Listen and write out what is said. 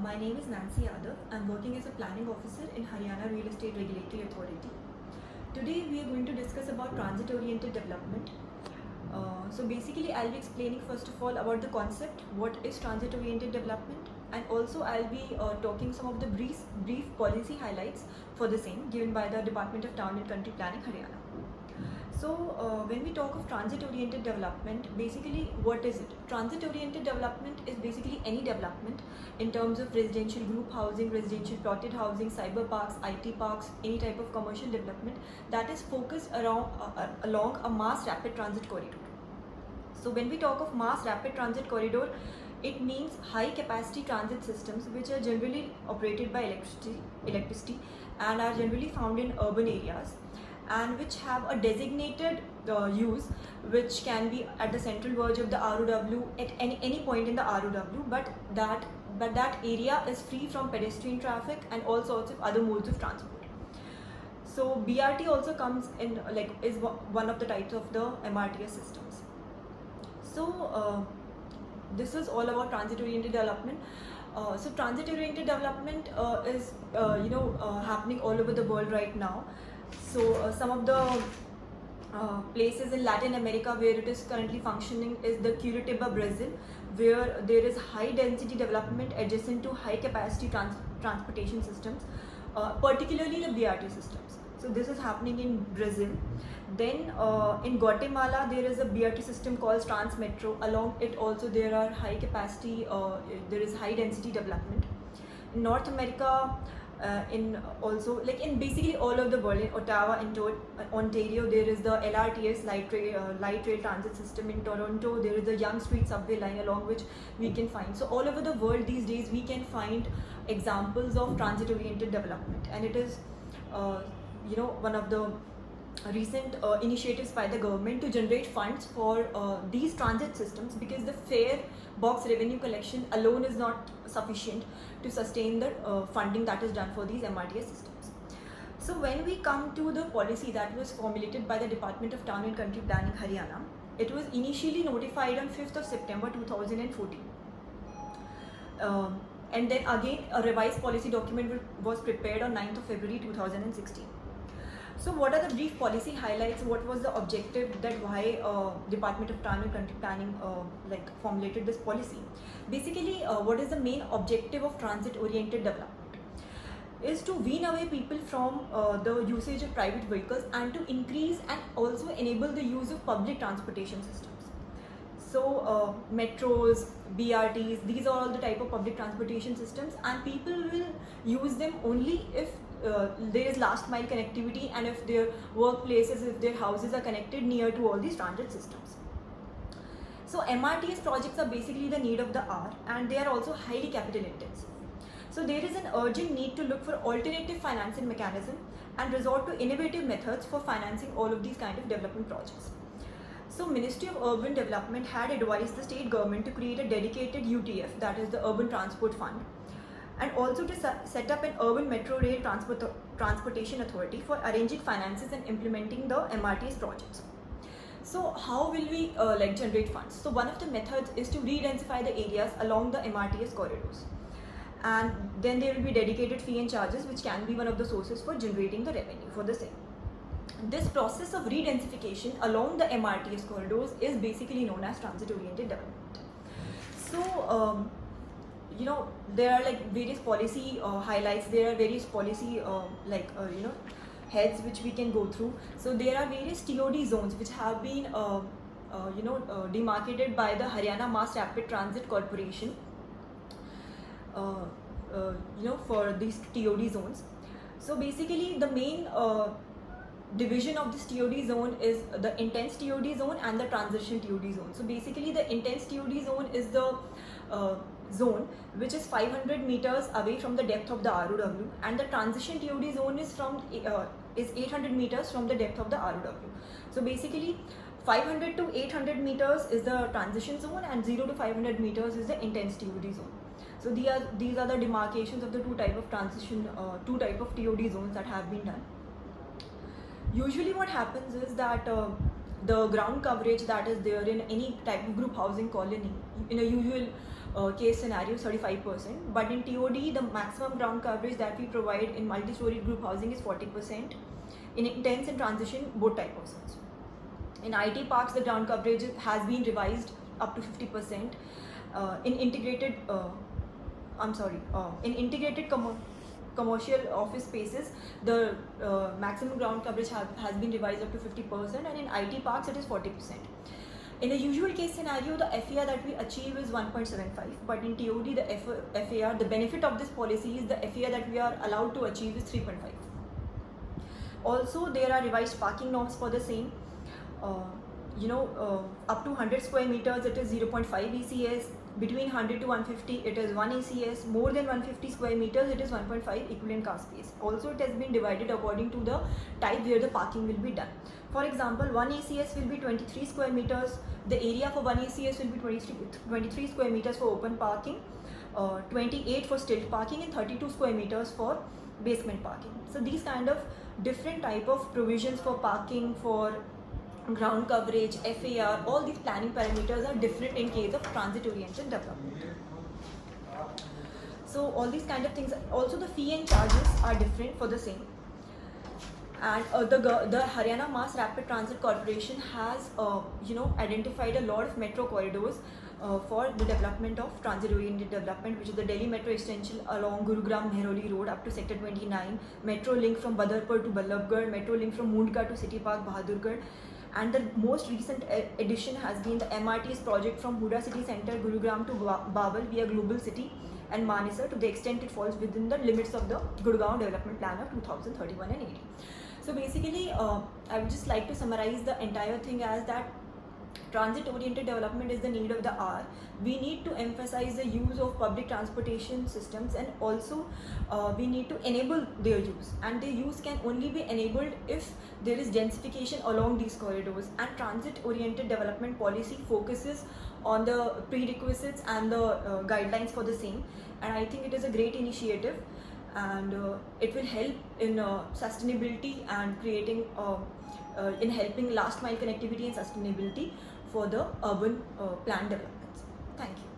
My name is Nancy Yadav. I'm working as a planning officer in Haryana Real Estate Regulatory Authority. Today we are going to discuss about transit-oriented development. So basically I'll be explaining first of all about the concept, what is transit-oriented development, and also I'll be talking some of the brief policy highlights for the same given by the Department of Town and Country Planning, Haryana. So when we talk of transit-oriented development, basically what is it? Transit-oriented development is basically any development in terms of residential group housing, residential plotted housing, cyber parks, IT parks, any type of commercial development that is focused along a mass rapid transit corridor. So when we talk of mass rapid transit corridor, it means high capacity transit systems which are generally operated by electricity and are generally found in urban areas, and which have a designated use which can be at the central verge of the ROW at any point in the ROW, but that area is free from pedestrian traffic and all sorts of other modes of transport. So BRT also comes in, is one of the types of the MRTS systems. So this is all about transit-oriented development. So transit-oriented development is happening all over the world right now. So some of the places in Latin America where it is currently functioning is the Curitiba, Brazil, where there is high density development adjacent to high capacity transportation systems, particularly the BRT systems. So this is happening in Brazil. Then in Guatemala there is a BRT system called Transmetro. Along it also there are high capacity, there is high density development. In North America, in basically all over the world, in Ottawa, in Ontario, there is the LRTS light rail transit system. In Toronto, there is the Yonge Street subway line along which we can find. So all over the world these days we can find examples of transit-oriented development, and it is one of the recent initiatives by the government to generate funds for these transit systems, because the fare box revenue collection alone is not sufficient to sustain the funding that is done for these MRTS systems. So when we come to the policy that was formulated by the Department of Town and Country Planning, Haryana, it was initially notified on 5th of September 2014. And then again a revised policy document was prepared on 9th of February 2016. So what are the brief policy highlights? What was the objective, that why Department of Town and Country Planning formulated this policy? Basically, what is the main objective of transit-oriented development? Is to wean away people from the usage of private vehicles and to increase and also enable the use of public transportation systems. So metros, BRTs, these are all the type of public transportation systems, and people will use them only if there is last mile connectivity and if their workplaces, if their houses are connected near to all these transit systems. So MRTS projects are basically the need of the hour, and they are also highly capital intensive. So there is an urgent need to look for alternative financing mechanism and resort to innovative methods for financing all of these kind of development projects. So Ministry of Urban Development had advised the state government to create a dedicated UTF, that is the Urban Transport Fund, and also to set up an urban metro rail transportation authority for arranging finances and implementing the MRTS projects. So how will we generate funds? So one of the methods is to re-densify the areas along the MRTS corridors, and then there will be dedicated fee and charges which can be one of the sources for generating the revenue for the same. This process of re-densification along the MRTS corridors is basically known as transit-oriented development. So there are various policy highlights. There are various policy heads which we can go through. So there are various TOD zones which have been demarcated by the Haryana Mass Rapid Transit Corporation for these TOD zones. So basically the main division of this TOD zone is the intense TOD zone and the transition TOD zone. So basically the intense TOD zone is the zone which is 500 meters away from the depth of the ROW, and the transition TOD zone is 800 meters from the depth of the ROW. So basically 500 to 800 meters is the transition zone and 0 to 500 meters is the intense TOD zone. So these are the demarcations of the two type of TOD zones that have been done. Usually what happens is that the ground coverage that is there in any type of group housing colony, in a usual case scenario 35%, but in TOD the maximum ground coverage that we provide in multi-story group housing is 40%. In intense and transition, both type of zones. In IT parks, the ground coverage has been revised up to 50%. In integrated commercial office spaces, the maximum ground coverage has been revised up to 50%, and in IT parks it is 40%. In a usual case scenario, the FAR that we achieve is 1.75, but in TOD the FAR, the benefit of this policy is the FAR that we are allowed to achieve is 3.5. Also, there are revised parking norms for the same. Up to 100 square meters it is 0.5 ECS, between 100 to 150 it is 1 ECS, more than 150 square meters it is 1.5 equivalent car space. Also, it has been divided according to the type where the parking will be done. For example, 1 ECS will be 23 square meters, the area for 1 ECS will be 23 square meters for open parking, 28 for stilt parking, and 32 square meters for basement parking. So these kind of different type of provisions for parking, for ground coverage, FAR, all these planning parameters are different in case of transit-oriented development. So all these kind of things, also the fee and charges are different for the same. And the Haryana Mass Rapid Transit Corporation has identified a lot of metro corridors for the development of transit-oriented development, which is the Delhi Metro extension along Gurugram Mehroli Road up to Sector 29, Metro link from Badarpur to Ballabgarh, Metro link from Mundka to City Park Bahadurgarh, and the most recent addition has been the MRT's project from Huda City Centre, Gurugram to Babel via Global City and Manesar, to the extent it falls within the limits of the Gurgaon Development Plan of 2031 and 80. So basically, I would just like to summarize the entire thing as that transit-oriented development is the need of the hour. We need to emphasize the use of public transportation systems, and also we need to enable their use. And their use can only be enabled if there is densification along these corridors. And transit-oriented development policy focuses on the prerequisites and the guidelines for the same. And I think it is a great initiative, and it will help in sustainability and creating in helping last mile connectivity and sustainability for the urban planned developments. Thank you.